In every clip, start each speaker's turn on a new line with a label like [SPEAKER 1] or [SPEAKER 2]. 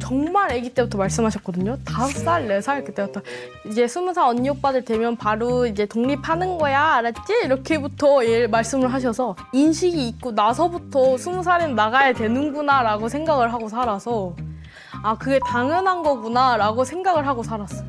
[SPEAKER 1] 정말 아기 때부터 말씀하셨거든요. 5살, 4살 그때부터 이제 20살 언니 오빠들 되면 바로 이제 독립하는 거야, 알았지? 이렇게부터 말씀을 하셔서 인식이 있고 나서부터 20살엔 나가야 되는구나라고 생각을 하고 살아서 아, 그게 당연한 거구나라고 생각을 하고 살았어요.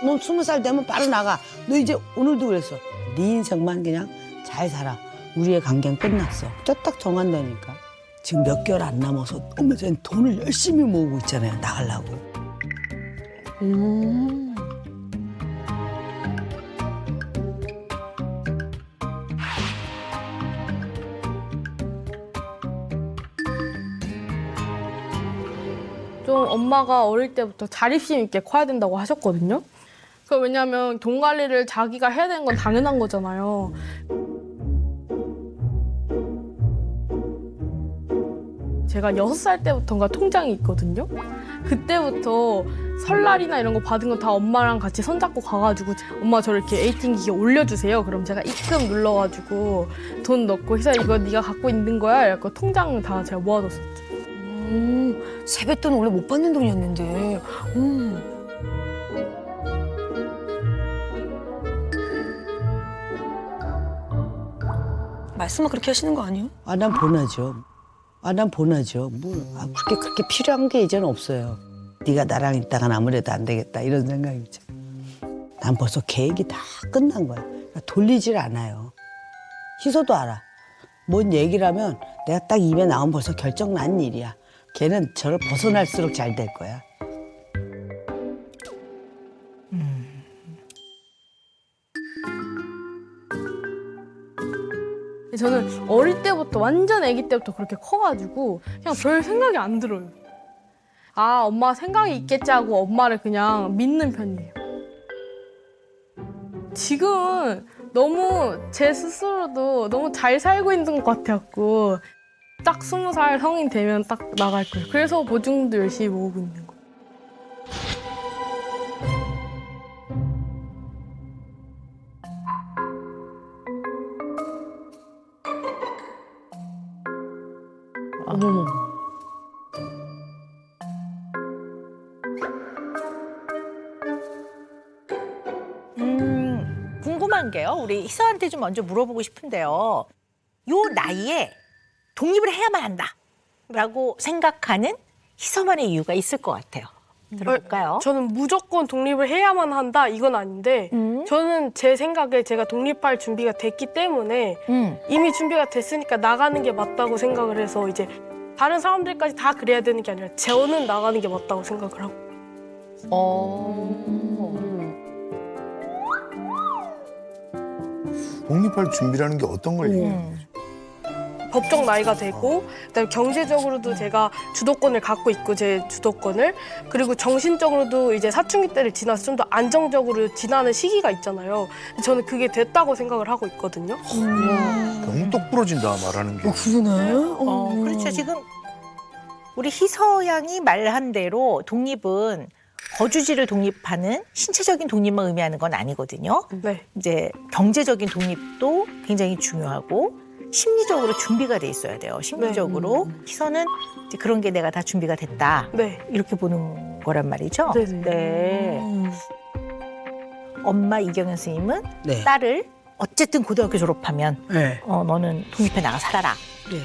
[SPEAKER 2] 넌 20살 되면 바로 나가. 너 이제 오늘도 그랬어. 네 인생만 그냥 잘 살아. 우리의 관계는 끝났어. 딱 정한다니까. 지금 몇 개월 안 남아서 엄마 쟤는 돈을 열심히 모으고 있잖아요. 나가려고.
[SPEAKER 1] 좀 엄마가 어릴 때부터 자립심 있게 커야 된다고 하셨거든요. 왜냐면 돈 관리를 자기가 해야 되는 건 당연한 거잖아요. 제가 6살 때부터인가 통장이 있거든요. 그때부터 설날이나 이런 거 받은 거 다 엄마랑 같이 손잡고 가가지고 엄마 저를 이렇게 ATM 기기에 올려주세요. 그럼 제가 입금 눌러가지고 돈 넣고 희서 이거 네가 갖고 있는 거야. 이렇게 통장을 다 제가 모아뒀었죠.
[SPEAKER 3] 세뱃돈 원래 못 받는 돈이었는데. 말씀은 그렇게 하시는 거 아니에요?
[SPEAKER 2] 아, 난 보내죠. 난 보내죠. 그렇게 필요한 게 이제는 없어요. 네가 나랑 있다간 아무래도 안 되겠다 이런 생각이죠. 난 벌써 계획이 다 끝난 거야. 돌리질 않아요. 희소도 알아. 뭔 얘기를 하면 내가 딱 입에 나오면 벌써 결정 난 일이야. 걔는 저를 벗어날수록 잘 될 거야.
[SPEAKER 1] 저는 어릴 때부터 완전 아기 때부터 그렇게 커가지고 그냥 별 생각이 안 들어요. 아, 엄마 생각이 있겠지 하고 엄마를 그냥 믿는 편이에요. 지금은 너무 제 스스로도 너무 잘 살고 있는 것 같아갖고 딱 20살 성인 되면 딱 나갈 거예요. 그래서 보증금도 열심히 모으고 있는 거예요.
[SPEAKER 2] 어머머.
[SPEAKER 4] 궁금한 게요. 우리 희서한테 좀 먼저 물어보고 싶은데요. 요 나이에 독립을 해야만 한다라고 생각하는 희서만의 이유가 있을 것 같아요. 들어볼까요?
[SPEAKER 1] 저는 무조건 독립을 해야만 한다 이건 아닌데 저는 제 생각에 제가 독립할 준비가 됐기 때문에 이미 준비가 됐으니까 나가는 게 맞다고 생각을 해서 이제 다른 사람들까지 다 그래야 되는 게 아니라 저는 나가는 게 맞다고 생각을 하고.
[SPEAKER 5] 독립할 준비라는 게 어떤 걸 얘기하는 거죠?
[SPEAKER 1] 법적 나이가 되고 그다음에 경제적으로도 제가 주도권을 갖고 있고 제 주도권을 그리고 정신적으로도 이제 사춘기 때를 지나서 좀 더 안정적으로 지나는 시기가 있잖아요. 저는 그게 됐다고 생각을 하고 있거든요.
[SPEAKER 5] 너무 똑부러진다 말하는 게.
[SPEAKER 3] 그러네.
[SPEAKER 4] 그렇죠. 지금 우리 희서 양이 말한 대로 독립은 거주지를 독립하는 신체적인 독립만 의미하는 건 아니거든요.
[SPEAKER 1] 네.
[SPEAKER 4] 이제 경제적인 독립도 굉장히 중요하고 심리적으로 준비가 돼 있어야 돼요. 심리적으로 희서는 이제 그런 게 내가 다 준비가 됐다.
[SPEAKER 1] 네.
[SPEAKER 4] 이렇게 보는 거란 말이죠.
[SPEAKER 1] 네네.
[SPEAKER 4] 네. 엄마 이경연 선생님은
[SPEAKER 2] 네.
[SPEAKER 4] 딸을 어쨌든 고등학교 졸업하면
[SPEAKER 2] 네.
[SPEAKER 4] 너는 독립해 나가 살아라.
[SPEAKER 2] 네.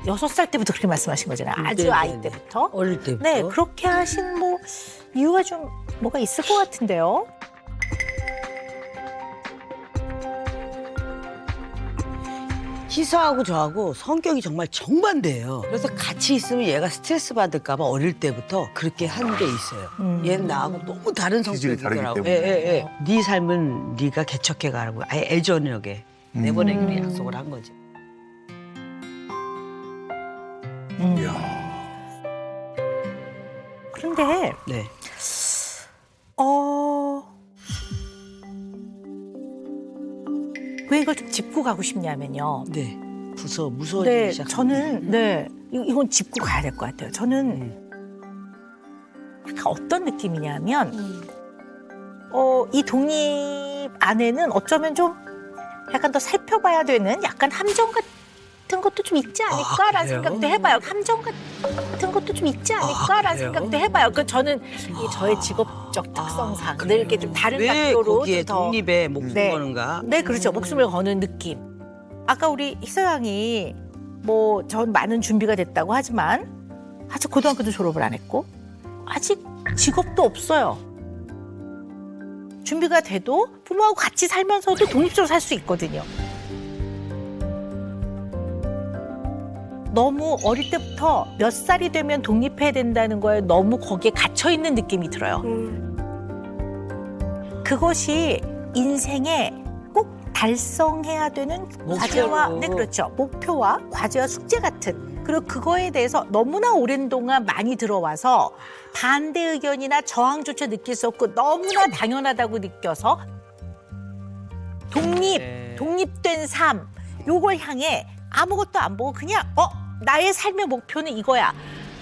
[SPEAKER 4] 6살 때부터 그렇게 말씀하신 거잖아요. 아주
[SPEAKER 2] 네,
[SPEAKER 4] 아이
[SPEAKER 2] 네,
[SPEAKER 4] 때부터.
[SPEAKER 2] 어릴 때부터.
[SPEAKER 4] 네, 그렇게 하신 뭐 이유가 좀 뭐가 있을 것 같은데요.
[SPEAKER 2] 희서하고 저하고 성격이 정말 정반대예요. 그래서 같이 있으면 얘가 스트레스 받을까 봐 어릴 때부터 그렇게 한 게 있어요. 얘는 나하고 너무 다른
[SPEAKER 5] 기질이 다르기
[SPEAKER 2] 성격이더라고.
[SPEAKER 5] 때문에.
[SPEAKER 2] 네 삶은 네가 개척해 가라고 아예 애저녁에 내보내기로 약속을 한 거지.
[SPEAKER 5] 이야.
[SPEAKER 4] 그런데
[SPEAKER 2] 네.
[SPEAKER 4] 왜 이걸 좀 짚고 가고 싶냐면요.
[SPEAKER 2] 네. 무서워지기
[SPEAKER 4] 네,
[SPEAKER 2] 시작합니다.
[SPEAKER 4] 저는 이건 짚고 가야 될 것 같아요. 저는 약간 어떤 느낌이냐면 이 독립 안에는 어쩌면 좀 약간 더 살펴봐야 되는 약간 함정 같은 같은 것도 좀 있지 않을까라는
[SPEAKER 3] 그래요?
[SPEAKER 4] 생각도 해봐요. 감정 같은 것도 좀 있지 않을까라는
[SPEAKER 3] 그래요?
[SPEAKER 4] 생각도 해봐요. 그 저는 이 저의 직업적 특성상 늘 이렇게 좀 다른
[SPEAKER 2] 왜
[SPEAKER 4] 각도로
[SPEAKER 2] 거기에
[SPEAKER 4] 좀 더
[SPEAKER 2] 독립에 목숨
[SPEAKER 4] 네.
[SPEAKER 2] 거는가?
[SPEAKER 4] 네, 그렇죠. 목숨을 거는 느낌. 아까 우리 희서양이 뭐 전 많은 준비가 됐다고 하지만 아직 고등학교도 졸업을 안 했고 아직 직업도 없어요. 준비가 돼도 부모하고 같이 살면서도 독립적으로 살 수 있거든요. 너무 어릴 때부터 몇 살이 되면 독립해야 된다는 거에 너무 거기에 갇혀 있는 느낌이 들어요. 그것이 인생에 꼭 달성해야 되는 과제와 네 그렇죠 목표와 과제와 숙제 같은 그리고 그거에 대해서 너무나 오랜 동안 많이 들어와서 반대 의견이나 저항조차 느낄 수 없고 너무나 당연하다고 느껴서 독립된 삶 요걸 향해 아무것도 안 보고 그냥 나의 삶의 목표는 이거야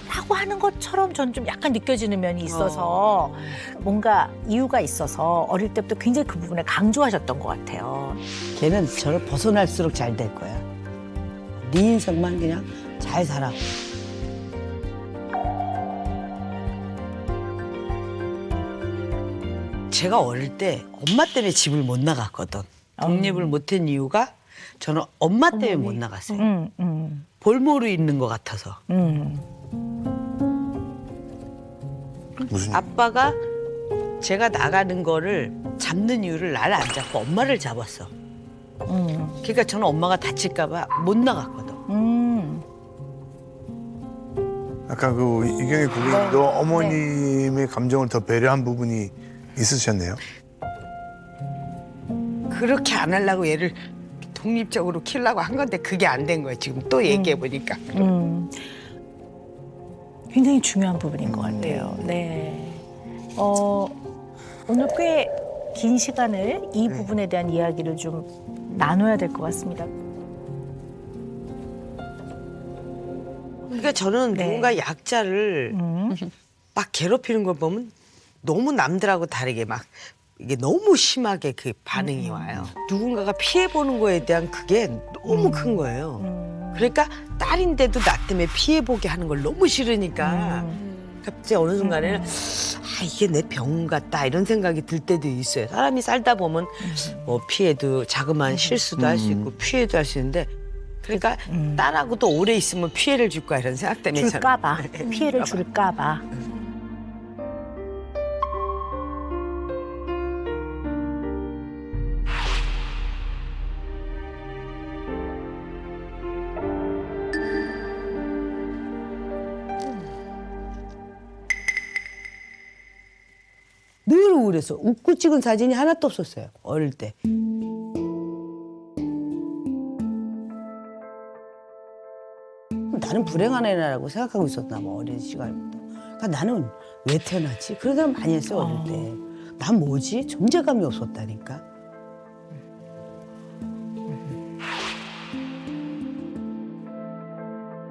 [SPEAKER 4] 라고 하는 것처럼 전 좀 약간 느껴지는 면이 있어서 뭔가 이유가 있어서 어릴 때부터 굉장히 그 부분을 강조하셨던 것 같아요.
[SPEAKER 2] 걔는 저를 벗어날수록 잘 될 거야. 네 인생만 그냥 잘 살아. 제가 어릴 때 엄마 때문에 집을 못 나갔거든. 독립을 못한 이유가 저는 엄마 때문에 못 나갔어요. 볼모로 있는 것 같아서.
[SPEAKER 5] 무슨
[SPEAKER 2] 아빠가 제가 나가는 거를 잡는 이유를 나를 안 잡고 엄마를 잡았어. 그러니까 저는 엄마가 다칠까 봐 못 나갔거든.
[SPEAKER 5] 아까 그 이경희 부부님도 어머님의 감정을 더 배려한 부분이 있으셨네요.
[SPEAKER 2] 그렇게 안 하려고 얘를 독립적으로 키우려고 한 건데 그게 안 된 거예요. 지금 또 얘기해 보니까.
[SPEAKER 4] 굉장히 중요한 부분인 것 같아요. 네. 오늘 꽤 긴 시간을 이 부분에 대한 이야기를 좀 나눠야 될 것 같습니다.
[SPEAKER 2] 그러니까 저는
[SPEAKER 4] 네.
[SPEAKER 2] 누군가 약자를 막 괴롭히는 걸 보면 너무 남들하고 다르게 막 이게 너무 심하게 그 반응이 와요. 누군가가 피해 보는 거에 대한 그게 너무 큰 거예요. 그러니까 딸인데도 나 때문에 피해 보게 하는 걸 너무 싫으니까 갑자기 어느 순간에는 이게 내 병 같다 이런 생각이 들 때도 있어요. 사람이 살다 보면 뭐 피해도 자그마한 실수도 할 수 있고 피해도 할 수 있는데 그러니까 딸하고도 오래 있으면 피해를 줄 거야 이런 생각 때문에 저는.
[SPEAKER 4] 줄까봐 피해를 줄까봐.
[SPEAKER 2] 늘 우울했어. 웃고 찍은 사진이 하나도 없었어요. 어릴 때. 나는 불행한 애라고 생각하고 있었나 봐. 어린 시절부터. 그러니까 나는 왜 태어났지? 그런 생각 많이 했어요. 어릴 때. 난 뭐지? 존재감이 없었다니까.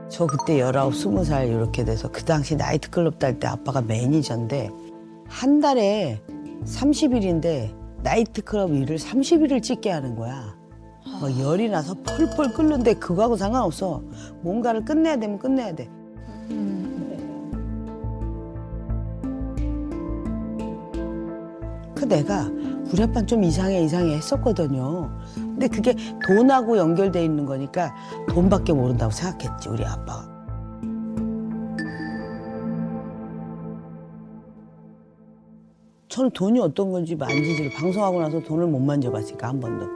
[SPEAKER 2] 저 그때 19, 20살 이렇게 돼서 그 당시 나이트클럽 다닐 때 아빠가 매니저인데 한 달에 30일인데 나이트클럽 일을 30일을 찍게 하는 거야. 막 열이 나서 펄펄 끓는데 그거하고 상관없어. 뭔가를 끝내야 되면 끝내야 돼. 그 내가 우리 아빠는 좀 이상해 했었거든요. 근데 그게 돈하고 연결돼 있는 거니까 돈밖에 모른다고 생각했지 우리 아빠가. 저는 돈이 어떤 건지 만지지를 방송하고 나서 돈을 못 만져봤으니까 한 번도.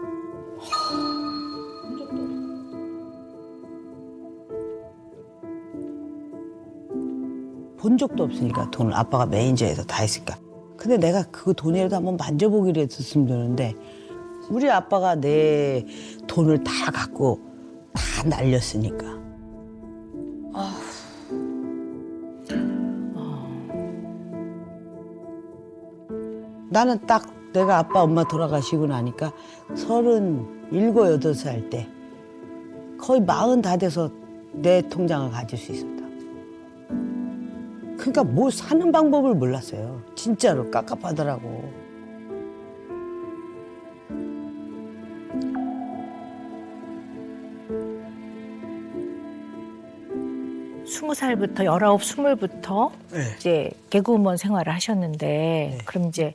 [SPEAKER 2] 본 적도 없으니까 돈을 아빠가 매니저에서 다 했으니까. 근데 내가 그 돈이라도 한번 만져보기로 했었으면 되는데 우리 아빠가 내 돈을 다 갖고 다 날렸으니까. 나는 딱 내가 아빠 엄마 돌아가시고 나니까 37, 8살 때 거의 40 다 돼서 내 통장을 가질 수 있었다. 그러니까 뭐 사는 방법을 몰랐어요. 진짜로 깝깝하더라고.
[SPEAKER 4] 20살부터 19, 20부터
[SPEAKER 2] 네.
[SPEAKER 4] 이제 개그우먼 생활을 하셨는데 그럼 이제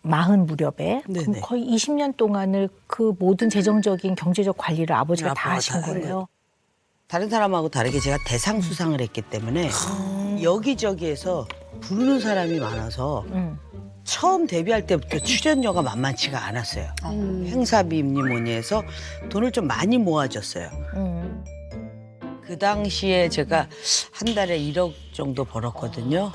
[SPEAKER 4] 40 무렵에 그럼
[SPEAKER 2] 네네.
[SPEAKER 4] 거의 20년 동안을 그 모든 재정적인 경제적 관리를 아버지가 다
[SPEAKER 2] 아빠가
[SPEAKER 4] 하신
[SPEAKER 2] 다 한
[SPEAKER 4] 거예요.
[SPEAKER 2] 다른 사람하고 다르게 제가 대상 수상을 했기 때문에 여기저기에서 부르는 사람이 많아서 처음 데뷔할 때부터 출연료가 만만치가 않았어요. 행사비니 뭐니 해서 돈을 좀 많이 모아줬어요. 그 당시에 제가 한 달에 1억 정도 벌었거든요.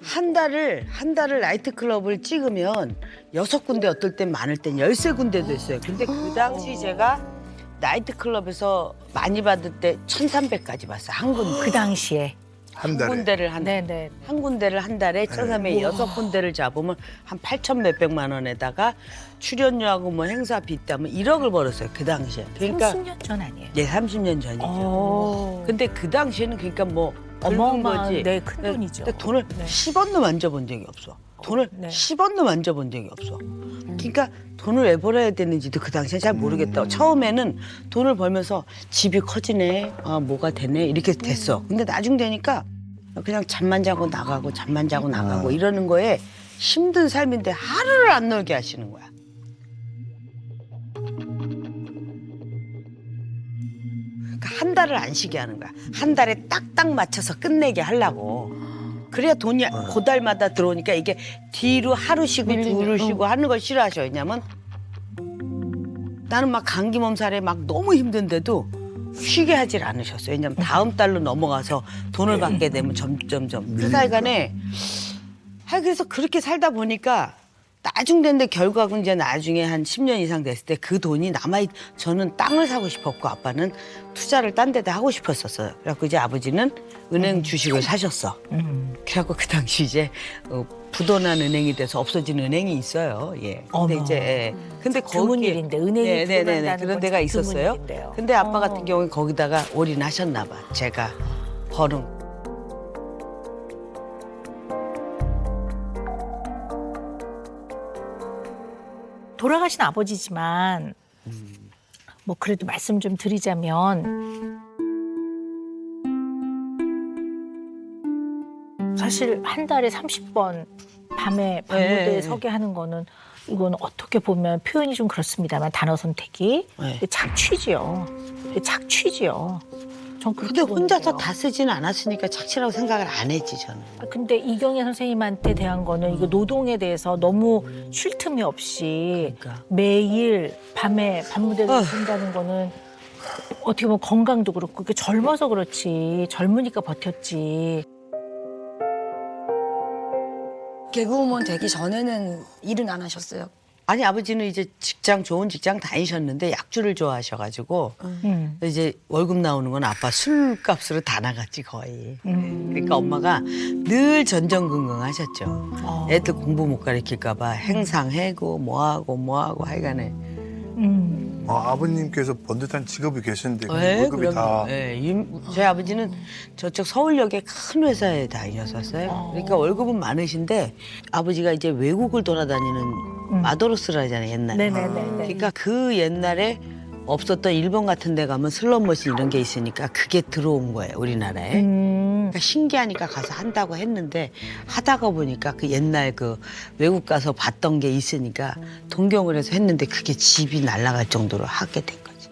[SPEAKER 2] 한 달을 나이트클럽을 찍으면 6군데 어떨 땐 많을 땐 13군데도 있어요. 근데 그 당시 제가 나이트클럽에서 많이 받을 때 1,300까지 받았어요. 한 군데.
[SPEAKER 4] 그 당시에.
[SPEAKER 5] 한
[SPEAKER 2] 한
[SPEAKER 5] 달에.
[SPEAKER 2] 군데를
[SPEAKER 4] 네네.
[SPEAKER 2] 한 군데를 한 달에 1,300에 6군데를 잡으면 한 8천 몇백만 원에다가 출연료하고 뭐 행사비 때문에 1억을 벌었어요. 그 당시에. 그러니까
[SPEAKER 4] 30년 전 아니에요?
[SPEAKER 2] 예, 30년 전이죠.
[SPEAKER 4] 오.
[SPEAKER 2] 근데 그 당시에는 그러니까 뭐 긁은
[SPEAKER 4] 어마어마한
[SPEAKER 2] 거지.
[SPEAKER 4] 네, 큰 돈이죠.
[SPEAKER 2] 근데 돈을
[SPEAKER 4] 네.
[SPEAKER 2] 10원도 만져본 적이 없어. 돈을
[SPEAKER 4] 네.
[SPEAKER 2] 10원도 만져본 적이 없어. 그러니까 돈을 왜 벌어야 되는지도 그 당시에 잘 모르겠다고. 처음에는 돈을 벌면서 집이 커지네, 아, 뭐가 되네 이렇게 됐어. 근데 나중 되니까 그냥 잠만 자고 나가고 잠만 자고 나가고 이러는 거에 힘든 삶인데 하루를 안 놀게 하시는 거야. 그러니까 한 달을 안 쉬게 하는 거야. 한 달에 딱딱 맞춰서 끝내게 하려고. 그래야 돈이 그 달마다 들어오니까 이게 뒤로 하루 쉬고 둘을 쉬고 하는 걸 싫어하셔. 왜냐면 나는 막 감기 몸살에 막 너무 힘든데도 쉬게 하질 않으셨어요. 왜냐면 다음 달로 넘어가서 돈을 받게 되면 점점점 그 사이간에 그래서 그렇게 살다 보니까 나중 됐는데 결과는 이제 나중에 한 10년 이상 됐을 때 그 돈이 저는 땅을 사고 싶었고 아빠는 투자를 딴 데다 하고 싶었었어요. 그래갖고 이제 아버지는 은행 주식을 사셨어. 그래갖고 그 당시 이제 부도난 은행이 돼서 없어진 은행이 있어요. 예. 근데
[SPEAKER 4] 어머.
[SPEAKER 2] 이제 근데
[SPEAKER 4] 드문
[SPEAKER 2] 거기에
[SPEAKER 4] 일인데 은행이
[SPEAKER 2] 네네네
[SPEAKER 4] 부도난다는
[SPEAKER 2] 그런
[SPEAKER 4] 건
[SPEAKER 2] 데가
[SPEAKER 4] 참 드문
[SPEAKER 2] 있었어요.
[SPEAKER 4] 일인데요.
[SPEAKER 2] 근데 아빠 같은 경우는 거기다가 올인하셨나 봐. 제가 벌은
[SPEAKER 4] 돌아가신 아버지지만 뭐 그래도 말씀 좀 드리자면 사실 한 달에 30번 밤에 밤무대에
[SPEAKER 2] 네.
[SPEAKER 4] 서게 하는 거는 이건 어떻게 보면 표현이 좀 그렇습니다만 단어 선택이
[SPEAKER 2] 네.
[SPEAKER 4] 착취지요. 착취지요. 전 그렇게
[SPEAKER 2] 근데 혼자서
[SPEAKER 4] 보는데요.
[SPEAKER 2] 다 쓰지는 않았으니까 착취라고 생각을 안 했지 저는.
[SPEAKER 4] 근데 이경애 선생님한테 대한 거는 이거 노동에 대해서 너무 쉴 틈이 없이
[SPEAKER 2] 그러니까.
[SPEAKER 4] 매일 밤에 밤무대를 쓴다는 거는 어떻게 보면 건강도 그렇고 이게 젊어서 그렇지 젊으니까 버텼지.
[SPEAKER 3] 개그우먼 되기 전에는 일은 안 하셨어요?
[SPEAKER 2] 아니 아버지는 이제 좋은 직장 다니셨는데 약주를 좋아하셔가지고 이제 월급 나오는 건 아빠 술값으로 다 나갔지 거의. 그러니까 엄마가 늘 전전긍긍하셨죠. 애들 공부 못 가르칠까봐 행상해고 뭐하고 하여간에.
[SPEAKER 5] 아버님께서 번듯한 직업이 계셨는데 그
[SPEAKER 2] 네,
[SPEAKER 5] 월급이 다
[SPEAKER 2] 저희 아버지는 저쪽 서울역에 큰 회사에 다니셨었어요. 그러니까 월급은 많으신데 아버지가 이제 외국을 돌아다니는 마도로스라 하잖아요 옛날에.
[SPEAKER 4] 네네네.
[SPEAKER 2] 그러니까 그 옛날에 없었던 일본 같은 데 가면 슬롯머신 이런 게 있으니까 그게 들어온 거예요 우리나라에. 그러니까 신기하니까 가서 한다고 했는데 하다가 보니까 그 옛날 그 외국 가서 봤던 게 있으니까 동경을 해서 했는데 그게 집이 날아갈 정도로 하게 된 거지.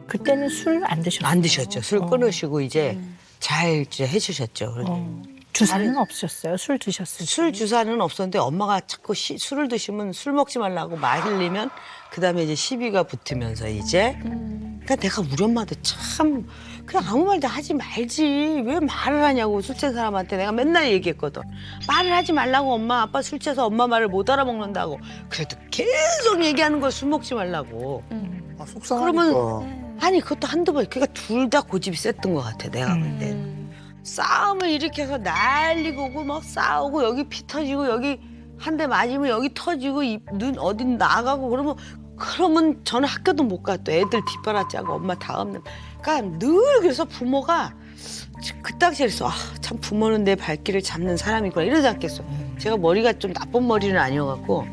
[SPEAKER 4] 그때는 술 안 드셨어요?
[SPEAKER 2] 안 드셨죠. 술 끊으시고 이제 잘 이제 해주셨죠.
[SPEAKER 4] 주사는 없으셨어요? 술 드셨을 때?
[SPEAKER 2] 술 주사는 없었는데 엄마가 자꾸 술을 드시면 술 먹지 말라고 말 흘리면 그다음에 이제 시비가 붙으면서 이제 그러니까 내가 우리 엄마한테 참 그냥 아무 말도 하지 말지 왜 말을 하냐고 술 취한 사람한테 내가 맨날 얘기했거든. 말을 하지 말라고 엄마 아빠 술 취해서 엄마 말을 못 알아먹는다고. 그래도 계속 얘기하는 거야 술 먹지 말라고.
[SPEAKER 5] 속상하니까.
[SPEAKER 2] 아니 그것도 한두 번 그러니까 둘 다 고집이 셌던 것 같아 내가 볼 때. 싸움을 일으켜서 난리고 오고 막 싸우고 여기 피 터지고 여기 한 대 맞으면 여기 터지고 눈 어딘 나가고 그러면 저는 학교도 못 가 또 애들 뒷바라지하고 엄마 다음 그러니까 늘 그래서 부모가 그 당시에 그랬어 참 부모는 내 발길을 잡는 사람이구나 이러지 않겠어. 제가 머리가 좀 나쁜 머리는 아니어갖고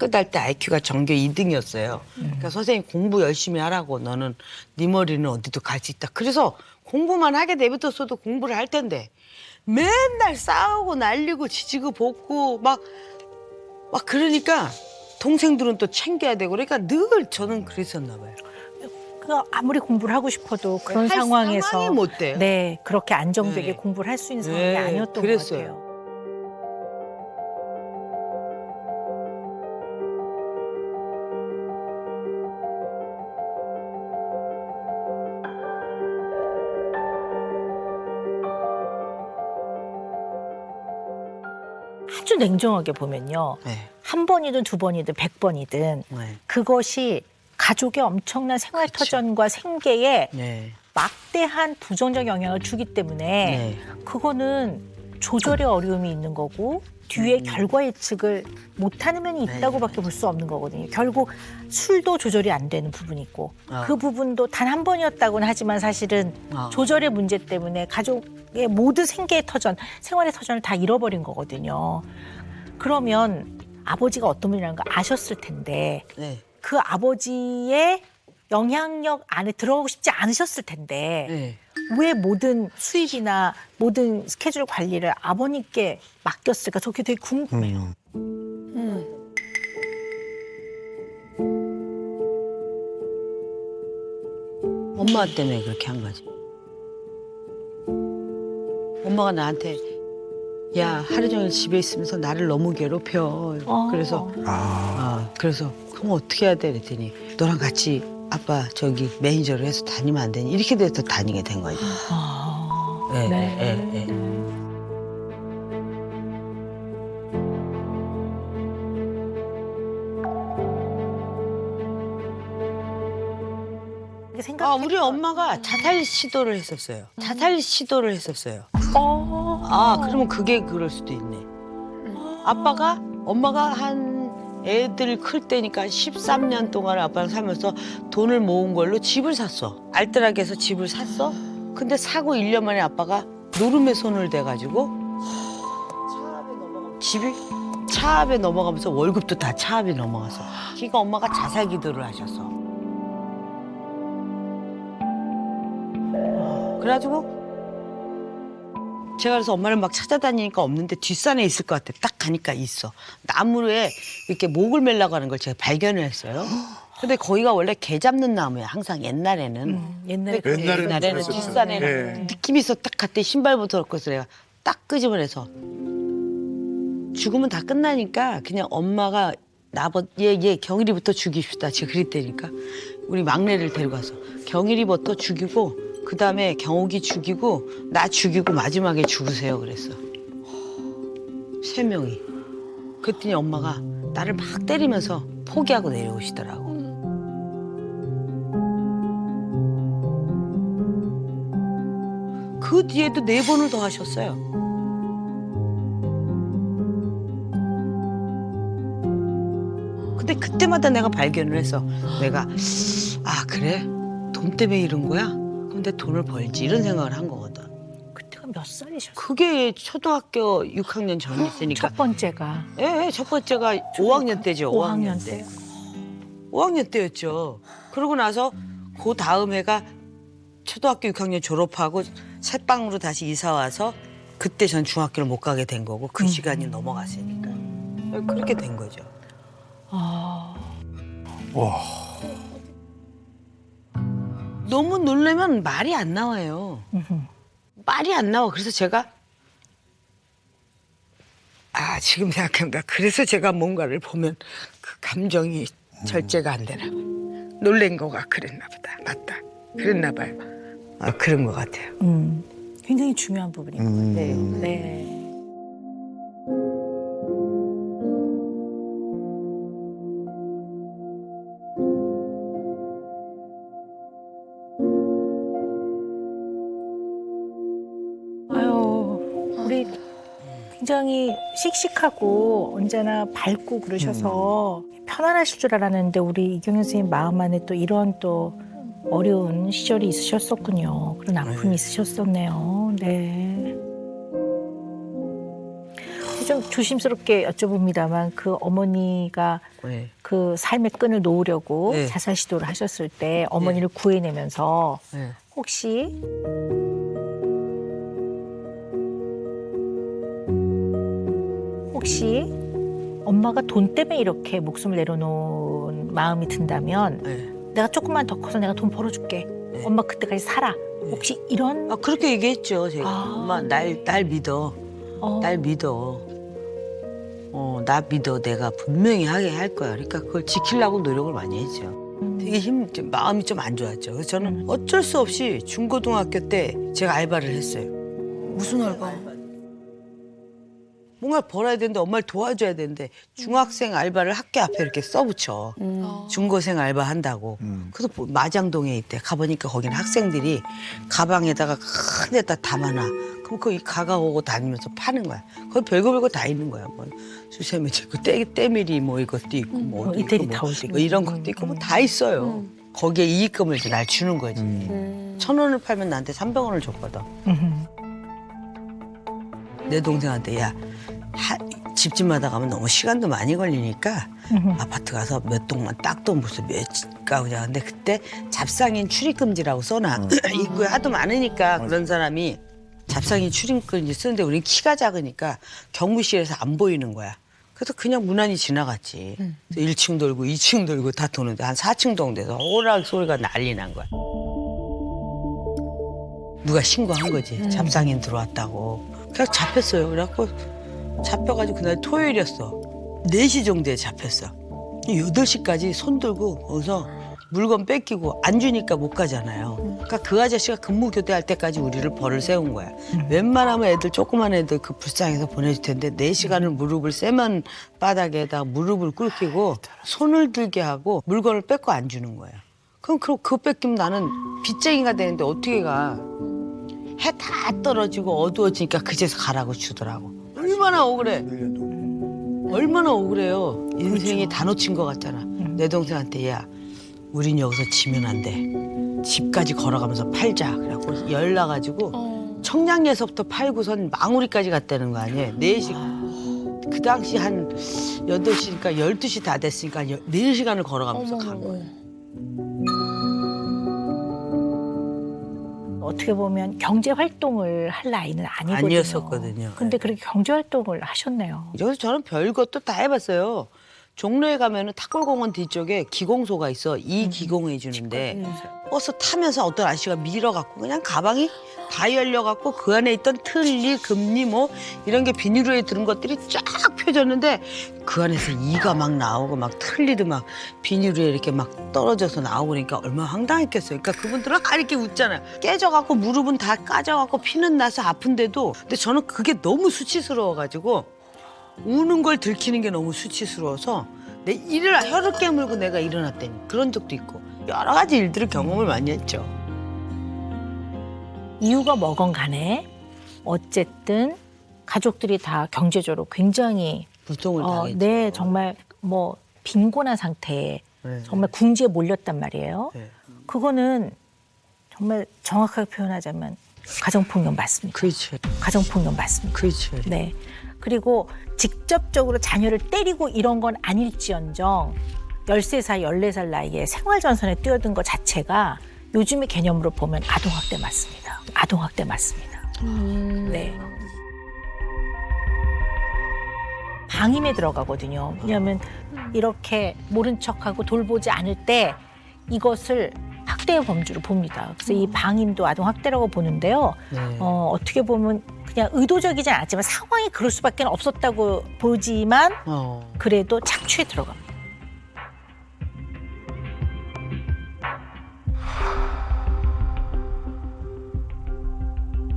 [SPEAKER 2] 학교 다닐 때 IQ가 전교 2등이었어요. 그러니까 선생님 공부 열심히 하라고 너는 네 머리는 어디도 갈 수 있다. 그래서 공부만 하게 내버렸어도 공부를 할 텐데 맨날 싸우고 날리고 지지고 볶고 막 그러니까 동생들은 또 챙겨야 되고 그러니까 늘 저는 그랬었나 봐요.
[SPEAKER 4] 그 아무리 공부를 하고 싶어도 그런
[SPEAKER 2] 할
[SPEAKER 4] 상황에서
[SPEAKER 2] 상황이 못 돼요.
[SPEAKER 4] 네, 그렇게 안정되게
[SPEAKER 2] 네.
[SPEAKER 4] 공부를 할 수 있는 상황이
[SPEAKER 2] 네,
[SPEAKER 4] 아니었던
[SPEAKER 2] 그랬어요.
[SPEAKER 4] 것 같아요. 아주 냉정하게 보면요.
[SPEAKER 2] 네.
[SPEAKER 4] 한 번이든 두 번이든 100번이든
[SPEAKER 2] 네.
[SPEAKER 4] 그것이 가족의 엄청난 생활
[SPEAKER 2] 그렇죠.
[SPEAKER 4] 터전과 생계에
[SPEAKER 2] 네.
[SPEAKER 4] 막대한 부정적 영향을 주기 때문에
[SPEAKER 2] 네.
[SPEAKER 4] 그거는 조절의 어려움이 있는 거고 뒤에 결과 예측을 못하는 면이 있다고밖에 볼 수 없는 거거든요. 결국 술도 조절이 안 되는 부분이 있고 그 부분도 단 한 번이었다고는 하지만 사실은 조절의 문제 때문에 가족의 모든 생계의 터전, 생활의 터전을 다 잃어버린 거거든요. 그러면 아버지가 어떤 분이라는 걸 아셨을 텐데
[SPEAKER 2] 네.
[SPEAKER 4] 그 아버지의 영향력 안에 들어가고 싶지 않으셨을 텐데
[SPEAKER 2] 네.
[SPEAKER 4] 왜 모든 수입이나 모든 스케줄 관리를 아버님께 맡겼을까? 저게 되게 궁금해요.
[SPEAKER 2] 엄마 때문에 그렇게 한 거지. 엄마가 나한테 야 하루 종일 집에 있으면서 나를 너무 괴롭혀. 그래서 그래서 그럼 어떻게 해야 돼? 그랬더니 너랑 같이 아빠 저기 매니저로 해서 다니면 안 되니? 이렇게 돼서 다니게 된 거지. 네. 네. 우리 엄마가 자살 시도를 했었어요. 그러면 그게 그럴 수도 있네. 엄마가 한 애들 클 때니까 13년 동안 아빠랑 살면서 돈을 모은 걸로 집을 샀어. 알뜰하게 해서 집을 샀어. 근데 사고 1년 만에 아빠가 노름에 손을 대가지고 집이 차압에 넘어가면서 월급도 다 차압에 넘어갔어. 그러니까 엄마가 자살 기도를 하셨어. 그래가지고 제가 그래서 엄마를 막 찾아다니니까 없는데 뒷산에 있을 것 같아. 딱 가니까 있어. 나무에 이렇게 목을 매려고 하는 걸 제가 발견을 했어요. 근데 거기가 원래 개 잡는 나무야. 항상 옛날에는. 옛날에는 뒷산에 느낌이 있어. 딱 갔더니 신발부터 넣고 해서 내가 딱 끄집어내서 죽으면 다 끝나니까 그냥 엄마가 얘 경일이부터 죽입시다. 제가 그랬다니까. 우리 막내를 데려가서 경일이부터 죽이고 그다음에 경옥이 죽이고 나 죽이고 마지막에 죽으세요 그랬어. 3명이. 그랬더니 엄마가 나를 막 때리면서 포기하고 내려오시더라고. 그 뒤에도 4번을 더 하셨어요. 근데 그때마다 내가 발견을 해서 내가 그래? 돈 때문에 이런 거야? 근데 돈을 벌지 이런 생각을 한 거거든.
[SPEAKER 4] 그때가 몇 살이셨어요?
[SPEAKER 2] 그게 초등학교 6학년 전이었으니까.
[SPEAKER 4] 첫 번째가.
[SPEAKER 2] 예, 첫 번째가 5학년 때죠. 5학년 때. 5학년 때였죠. 그러고 나서 그 다음 해가 초등학교 6학년 졸업하고 새빵으로 다시 이사 와서 그때 전 중학교를 못 가게 된 거고 그 시간이 넘어갔으니까 그렇게 된 거죠.
[SPEAKER 5] 와.
[SPEAKER 2] 너무 놀라면 말이 안 나와요. 말이 안 나와. 그래서 제가 지금 생각해보니까 그래서 제가 뭔가를 보면 그 감정이 절제가 안 되나 봐요. 놀란 거가 그랬나 보다. 맞다. 그랬나 봐요. 그런 것 같아요.
[SPEAKER 4] 굉장히 중요한 부분인 것 같아요. 네. 우리 굉장히 씩씩하고 언제나 밝고 그러셔서 편안하실 줄 알았는데 우리 이경현 선생님 마음 안에 또 이런 또 어려운 시절이 있으셨었군요. 그런 아픔이 있으셨었네요. 네. 근데 좀 조심스럽게 여쭤봅니다만 그 어머니가
[SPEAKER 2] 네.
[SPEAKER 4] 그 삶의 끈을 놓으려고
[SPEAKER 2] 네.
[SPEAKER 4] 자살 시도를 하셨을 때 어머니를 구해내면서
[SPEAKER 2] 네.
[SPEAKER 4] 혹시 엄마가 돈 때문에 이렇게 목숨을 내려놓은 마음이 든다면
[SPEAKER 2] 네.
[SPEAKER 4] 내가 조금만 더 커서 내가 돈 벌어줄게. 엄마 그때까지 살아. 혹시 이런
[SPEAKER 2] 아, 그렇게 얘기했죠, 제가.
[SPEAKER 4] 아.
[SPEAKER 2] 엄마, 날 믿어. 날 믿어. 나 믿어. 내가 분명히 하게 할 거야. 그러니까 그걸 지키려고 노력을 많이 했죠. 되게 마음이 좀 안 좋았죠. 그래서 저는 어쩔 수 없이 중고등학교 때 제가 알바를 했어요.
[SPEAKER 3] 무슨 알바?
[SPEAKER 2] 뭔가 벌어야 되는데 엄마를 도와줘야 되는데 중학생 알바를 학교 앞에 이렇게 써붙여. 중고생 알바 한다고. 그래서 마장동에 있대. 가보니까 거기는 학생들이 가방에다가 큰 데다 담아놔. 그럼 거기 가가오고 다니면서 파는 거야. 거기 별거 다 있는 거야. 뭐 수세미도 있고 때밀이 뭐 이것도 있고 뭐 어디
[SPEAKER 4] 이태리
[SPEAKER 2] 있고
[SPEAKER 4] 타올도
[SPEAKER 2] 뭐 이런 것도 있고 뭐 다 있어요. 거기에 이익금을 이제 날 주는 거지. 1,000원을 팔면 나한테 300원을 줬거든. 내 동생한테 야 집집마다 가면 너무 시간도 많이 걸리니까 아파트 가서 몇 동만 딱도 무슨 몇 가구냐. 근데 그때 잡상인 출입금지라고 써놔. 입구에 하도 많으니까 그런 사람이 잡상인 출입금지 쓰는데 우리는 키가 작으니까 경무실에서 안 보이는 거야. 그래서 그냥 무난히 지나갔지. 1층 돌고 2층 돌고 다 도는데 한 4층 정도 돼서 호락 소리가 난리 난 거야. 누가 신고한 거지. 잡상인 들어왔다고. 그냥 잡혔어요. 그래갖고 잡혀가지고 그날 토요일이었어. 4시 정도에 잡혔어. 8시까지 손 들고 거기서 물건 뺏기고 안 주니까 못 가잖아요. 그러니까 그 아저씨가 근무 교대할 때까지 우리를 벌을 세운 거야. 웬만하면 애들 조그만 애들 그 불쌍해서 보내줄 텐데 4시간을 무릎을 세면 바닥에다 무릎을 꿇기고 손을 들게 하고 물건을 뺏고 안 주는 거야. 그럼 그거 뺏기면 나는 빚쟁이가 되는데 어떻게 가. 해 다 떨어지고 어두워지니까 그제서 가라고 주더라고. 얼마나 억울해. 얼마나 억울해요. 인생이 다 놓친 것 같잖아. 내 동생한테 야 우린 여기서 지면 안 돼. 집까지 걸어가면서 팔자. 그래갖고 열나가지고 청량리에서부터 팔고선 망우리까지 갔다는 거 아니에요. 4시. 그 당시 한 8시니까 12시 다 됐으니까 4시간을 걸어가면서 간 거예요.
[SPEAKER 4] 어떻게 보면 경제 활동을 할 나이는 아니거든요.
[SPEAKER 2] 아니었었거든요.
[SPEAKER 4] 근데 그렇게 경제 활동을 하셨네요.
[SPEAKER 2] 그래서 저는 별것도 다 해봤어요. 종로에 가면은 탁골공원 뒤쪽에 기공소가 있어. 이 기공해 주는데 버스 타면서 어떤 아저씨가 밀어갖고 그냥 가방이 다 열려갖고 그 안에 있던 틀니, 금리 뭐 이런 게 비닐로에 들은 것들이 쫙 펴졌는데 그 안에서 이가 막 나오고 막 틀니도 막 비닐로에 이렇게 막 떨어져서 나오고 그러니까 얼마나 황당했겠어요. 그러니까 그분들은 이렇게 웃잖아요. 깨져갖고 무릎은 다 까져갖고 피는 나서 아픈데도 근데 저는 그게 너무 수치스러워가지고 우는 걸 들키는 게 너무 수치스러워서 내 혀를 깨물고 내가 일어났다니 그런 적도 있고 여러 가지 일들을 경험을 많이 했죠.
[SPEAKER 4] 이유가 뭐건 간에 어쨌든 가족들이 다 경제적으로 굉장히
[SPEAKER 2] 고통을 당했죠.
[SPEAKER 4] 네, 정말 뭐 빈곤한 상태에
[SPEAKER 2] 네.
[SPEAKER 4] 정말 궁지에 몰렸단 말이에요.
[SPEAKER 2] 네.
[SPEAKER 4] 그거는 정말 정확하게 표현하자면 가정폭력 맞습니다.
[SPEAKER 2] 그렇죠.
[SPEAKER 4] 가정폭력 맞습니다.
[SPEAKER 2] 그렇죠.
[SPEAKER 4] 네. 그리고 직접적으로 자녀를 때리고 이런 건 아닐지언정 13살, 14살 나이에 생활전선에 뛰어든 것 자체가 요즘의 개념으로 보면 아동학대 맞습니다. 아동학대 맞습니다. 네. 방임에 들어가거든요. 왜냐하면 이렇게 모른 척하고 돌보지 않을 때 이것을 학대의 범주로 봅니다. 그래서 이 방임도 아동학대라고 보는데요.
[SPEAKER 2] 네.
[SPEAKER 4] 어떻게 보면 그냥 의도적이지 않았지만 상황이 그럴 수밖에 없었다고 보지만 그래도 착취에 들어갑니다.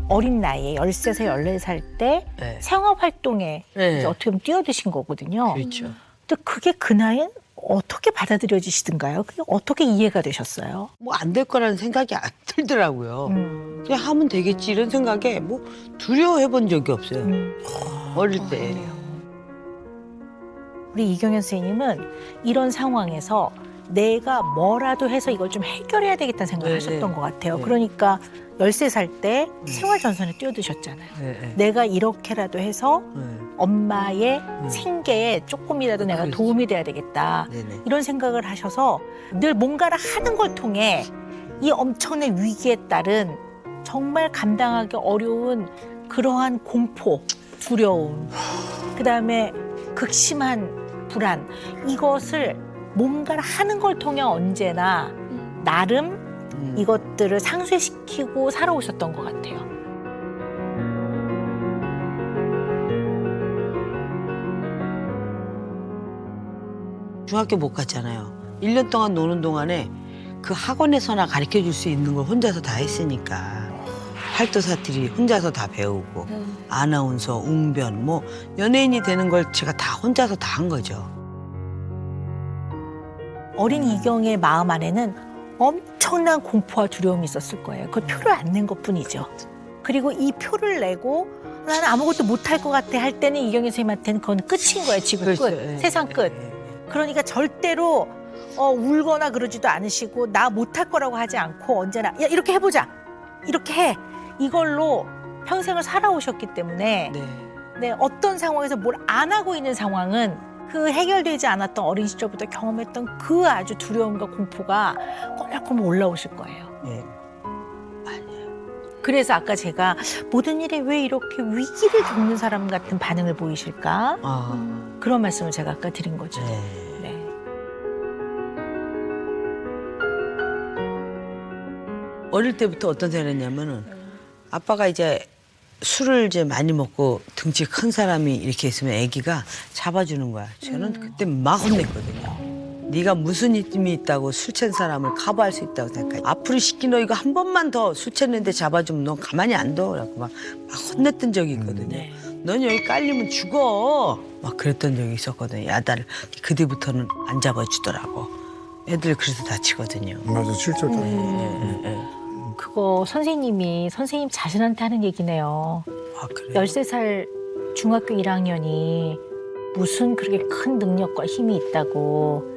[SPEAKER 4] 어린 나이에 13살, 14살 때
[SPEAKER 2] 네.
[SPEAKER 4] 생업활동에
[SPEAKER 2] 네.
[SPEAKER 4] 이제 어떻게 보면 뛰어드신 거거든요.
[SPEAKER 2] 그렇죠.
[SPEAKER 4] 근데 그게 그 나이엔 어떻게 받아들여지시던가요? 그게 어떻게 이해가 되셨어요?
[SPEAKER 2] 뭐 안 될 거라는 생각이 안 들더라고요. 그냥 하면 되겠지 이런 생각에 뭐 두려워해 본 적이 없어요. 어릴 때.
[SPEAKER 4] 우리 이경현 선생님은 이런 상황에서 내가 뭐라도 해서 이걸 좀 해결해야 되겠다는 생각을
[SPEAKER 2] 네,
[SPEAKER 4] 하셨던
[SPEAKER 2] 네.
[SPEAKER 4] 것 같아요.
[SPEAKER 2] 네.
[SPEAKER 4] 그러니까 13살 때 생활전선에 뛰어드셨잖아요.
[SPEAKER 2] 네, 네.
[SPEAKER 4] 내가 이렇게라도 해서
[SPEAKER 2] 네.
[SPEAKER 4] 엄마의 생계에 조금이라도 내가
[SPEAKER 2] 그렇죠.
[SPEAKER 4] 도움이 돼야 되겠다.
[SPEAKER 2] 네네.
[SPEAKER 4] 이런 생각을 하셔서 늘 뭔가를 하는 걸 통해 이 엄청난 위기에 따른 정말 감당하기 어려운 그러한 공포, 두려움, 그다음에 극심한 불안, 이것을 뭔가를 하는 걸 통해 언제나 나름 이것들을 상쇄시키고 살아오셨던 것 같아요.
[SPEAKER 2] 중학교 못 갔잖아요. 1년 동안 노는 동안에 그 학원에서나 가르쳐 줄 수 있는 걸 혼자서 다 했으니까. 팔도 사투리 혼자서 다 배우고 아나운서, 웅변, 뭐 연예인이 되는 걸 제가 다 혼자서 다 한 거죠.
[SPEAKER 4] 어린 이경의 마음 안에는 엄청난 공포와 두려움이 있었을 거예요. 그걸 표를 안 낸 것뿐이죠. 그리고 이 표를 내고 나는 아무것도 못할 것 같아 할 때는 이경희 선생님한테는 그건 끝인 거예요. 지구 끝,
[SPEAKER 2] 그렇죠. 예,
[SPEAKER 4] 세상 끝. 그러니까 절대로 울거나 그러지도 않으시고 나 못할 거라고 하지 않고 언제나 야 이렇게 해보자. 이렇게 해. 이걸로 평생을 살아오셨기 때문에
[SPEAKER 2] 네.
[SPEAKER 4] 네, 어떤 상황에서 뭘 안 하고 있는 상황은 그 해결되지 않았던 어린 시절부터 경험했던 그 아주 두려움과 공포가 꼬물꼬물 올라오실 거예요.
[SPEAKER 2] 예.
[SPEAKER 4] 그래서 아까 제가 모든 일에 왜 이렇게 위기를 겪는 사람 같은 반응을 보이실까?
[SPEAKER 2] 아,
[SPEAKER 4] 그런 말씀을 제가 아까 드린 거죠.
[SPEAKER 2] 네.
[SPEAKER 4] 네.
[SPEAKER 2] 어릴 때부터 어떤 생각했냐면은 아빠가 이제 술을 이제 많이 먹고 등치 큰 사람이 이렇게 있으면 아기가 잡아주는 거야. 저는 그때 막 혼냈거든요. 네가 무슨 힘이 있다고 술 취한 사람을 커버할 수 있다고 생각해. 앞으로 시키 너 이거 한 번만 더 술 취했는데 잡아주면 넌 가만히 안 둬. 그래갖고 막 혼냈던 적이 있거든요.
[SPEAKER 4] 네.
[SPEAKER 2] 넌 여기 깔리면 죽어. 막 그랬던 적이 있었거든요. 야단을. 그 뒤부터는 안 잡아주더라고. 애들 그래서 다치거든요.
[SPEAKER 5] 맞아, 실제로.
[SPEAKER 4] 그거 선생님이 선생님 자신한테 하는 얘기네요.
[SPEAKER 2] 아, 그래요?
[SPEAKER 4] 13살 중학교 1학년이 무슨 그렇게 큰 능력과 힘이 있다고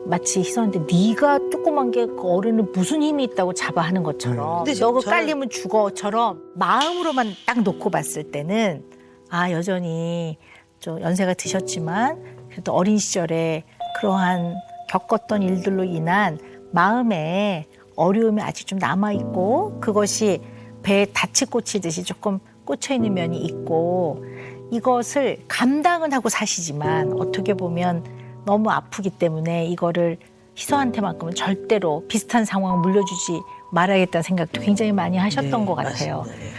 [SPEAKER 4] 마치 희선한테 네가 조그만 게 그 어른은 무슨 힘이 있다고 잡아하는 것처럼
[SPEAKER 2] 근데
[SPEAKER 4] 너 그
[SPEAKER 2] 저는-
[SPEAKER 4] 깔리면 죽어처럼 마음으로만 딱 놓고 봤을 때는 아 여전히 좀 연세가 드셨지만 그래도 어린 시절에 그러한 겪었던 일들로 인한 마음에 어려움이 아직 좀 남아있고 그것이 배에 닻이 꽂히듯이 조금 꽂혀있는 면이 있고 이것을 감당은 하고 사시지만 어떻게 보면 너무 아프기 때문에 이거를 희서한테만큼은 절대로 비슷한 상황을 물려주지 말아야겠다는 생각도 굉장히 많이 하셨던
[SPEAKER 2] 네,
[SPEAKER 4] 것 같아요.
[SPEAKER 2] 맞습니다. 예.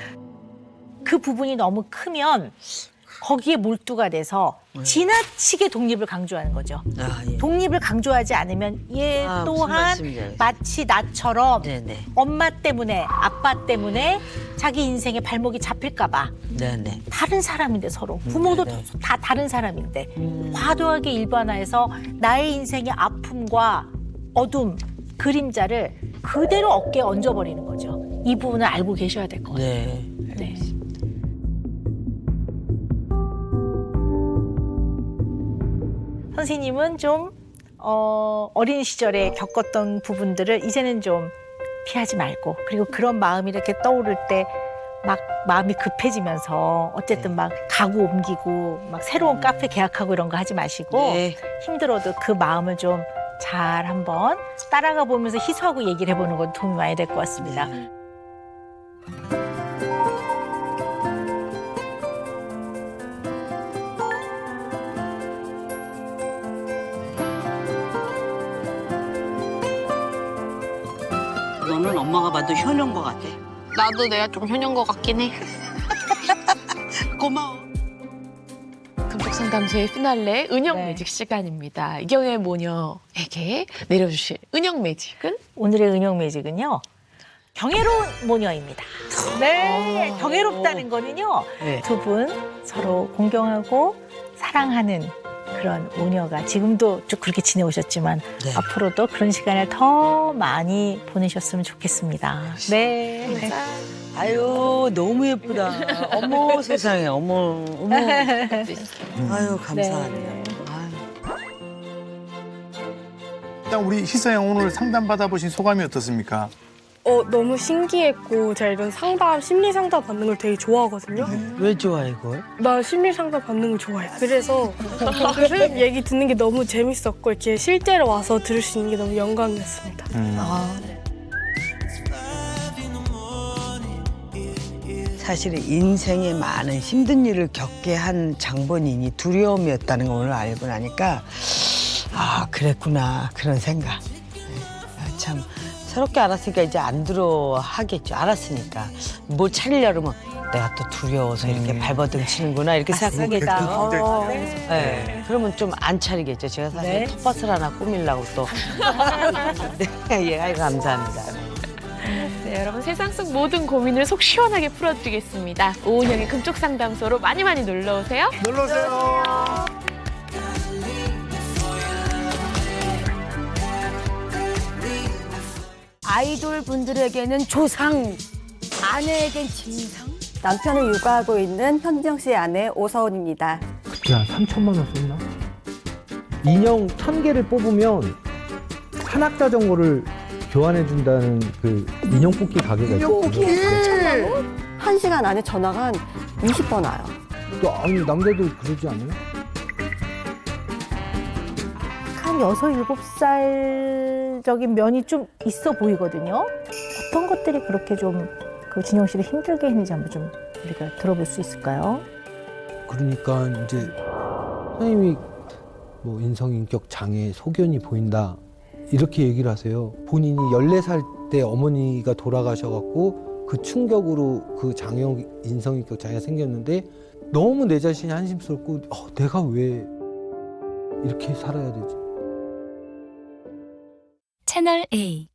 [SPEAKER 4] 그 부분이 너무 크면 거기에 몰두가 돼서 지나치게 독립을 강조하는 거죠.
[SPEAKER 2] 아, 예.
[SPEAKER 4] 독립을 강조하지 않으면 얘
[SPEAKER 2] 아, 무슨
[SPEAKER 4] 또한
[SPEAKER 2] 말씀인지
[SPEAKER 4] 마치 나처럼
[SPEAKER 2] 네네.
[SPEAKER 4] 엄마 때문에 아빠 때문에 자기 인생에 발목이 잡힐까 봐
[SPEAKER 2] 네네.
[SPEAKER 4] 다른 사람인데 서로 부모도
[SPEAKER 2] 네네.
[SPEAKER 4] 다 다른 사람인데 과도하게 일반화해서 나의 인생의 아픔과 어둠 그림자를 그대로 어깨에 얹어버리는 거죠. 이 부분을 알고 계셔야 될 것 같아요.
[SPEAKER 2] 네.
[SPEAKER 4] 네. 선생님은 좀 어린 시절에 겪었던 부분들을 이제는 좀 피하지 말고 그리고 그런 마음이 이렇게 떠오를 때 막 마음이 급해지면서 어쨌든 막 가구 옮기고 막 새로운 카페 계약하고 이런 거 하지 마시고
[SPEAKER 2] 네.
[SPEAKER 4] 힘들어도 그 마음을 좀 잘 한번 따라가 보면서 희소하고 얘기를 해보는 것도 도움이 많이 될 것 같습니다.
[SPEAKER 2] 너는 엄마가 봐도 효녀인 것 같아.
[SPEAKER 1] 나도 내가 좀 현연 것 같긴 해.
[SPEAKER 2] 고마워.
[SPEAKER 6] 금속상담소의 피날레 은영
[SPEAKER 4] 네.
[SPEAKER 6] 매직 시간입니다. 이경의 모녀에게 내려주실 은영 매직은?
[SPEAKER 4] 오늘의 은영 매직은요. 경애로운 모녀입니다. 네, 경애롭다는 거는요.
[SPEAKER 2] 네.
[SPEAKER 4] 두 분 서로 공경하고 사랑하는 그런 모녀가 지금도 쭉 그렇게 지내오셨지만
[SPEAKER 2] 네.
[SPEAKER 4] 앞으로도 그런 시간을 더 많이 보내셨으면 좋겠습니다. 네.
[SPEAKER 2] 아유 너무 예쁘다. 어머 세상에 어머 어머. 아유 감사하네요. 아유.
[SPEAKER 5] 일단 우리 희서 양 오늘 상담 받아보신 소감이 어떻습니까?
[SPEAKER 1] 너무 신기했고 제가 이런 상담, 심리 상담 받는 걸 되게 좋아하거든요.
[SPEAKER 2] 왜 좋아해 그걸?
[SPEAKER 1] 나 심리 상담 받는 걸 좋아해. 그래서 그 선생님 얘기 듣는 게 너무 재밌었고 이렇게 실제로 와서 들을 수 있는 게 너무 영광이었습니다.
[SPEAKER 2] 사실은 인생에 많은 힘든 일을 겪게 한 장본인이 두려움이었다는 걸 오늘 알고 나니까 아 그랬구나 그런 생각. 참 새롭게 알았으니까 이제 안 두려워하겠죠. 알았으니까 뭘 차리려 그러면 내가 또 두려워서 이렇게 발버둥 치는구나 이렇게 생각하겠죠. 네. 그러면 좀 안 차리겠죠. 제가 사실 텃밭을 하나 꾸밀라고 또. 네, 예, 아이 감사합니다.
[SPEAKER 6] 네, 여러분 세상 속 모든 고민을 속 시원하게 풀어드리겠습니다. 오은영의 금쪽 상담소로 많이 놀러 오세요.
[SPEAKER 5] 놀러 오세요.
[SPEAKER 7] 아이돌 분들에게는 조상, 아내에겐 진상. 남편을 육아하고 있는 현정 씨의 아내 오서은입니다.
[SPEAKER 8] 그때 한 3천만 원 썼나? 인형 1,000개를 뽑으면 산악 자전거를 교환해준다는 그 인형 뽑기 가게가 있어요.
[SPEAKER 7] 한 시간 안에 전화가 한 20번 와요.
[SPEAKER 8] 또 아니 남자들 그러지 않아요?
[SPEAKER 4] 한 6, 7살적인 면이 좀 있어 보이거든요. 어떤 것들이 그렇게 좀 그 진영 씨를 힘들게 했는지 한번 좀 우리가 들어볼 수 있을까요?
[SPEAKER 8] 그러니까 이제 선생님이 뭐 인성인격 장애 소견이 보인다 이렇게 얘기를 하세요. 본인이 14살 때 어머니가 돌아가셔갖고 그 충격으로 그 인성인격 장애가 생겼는데 너무 내 자신이 한심스럽고 내가 왜 이렇게 살아야 되지?
[SPEAKER 9] 채널 A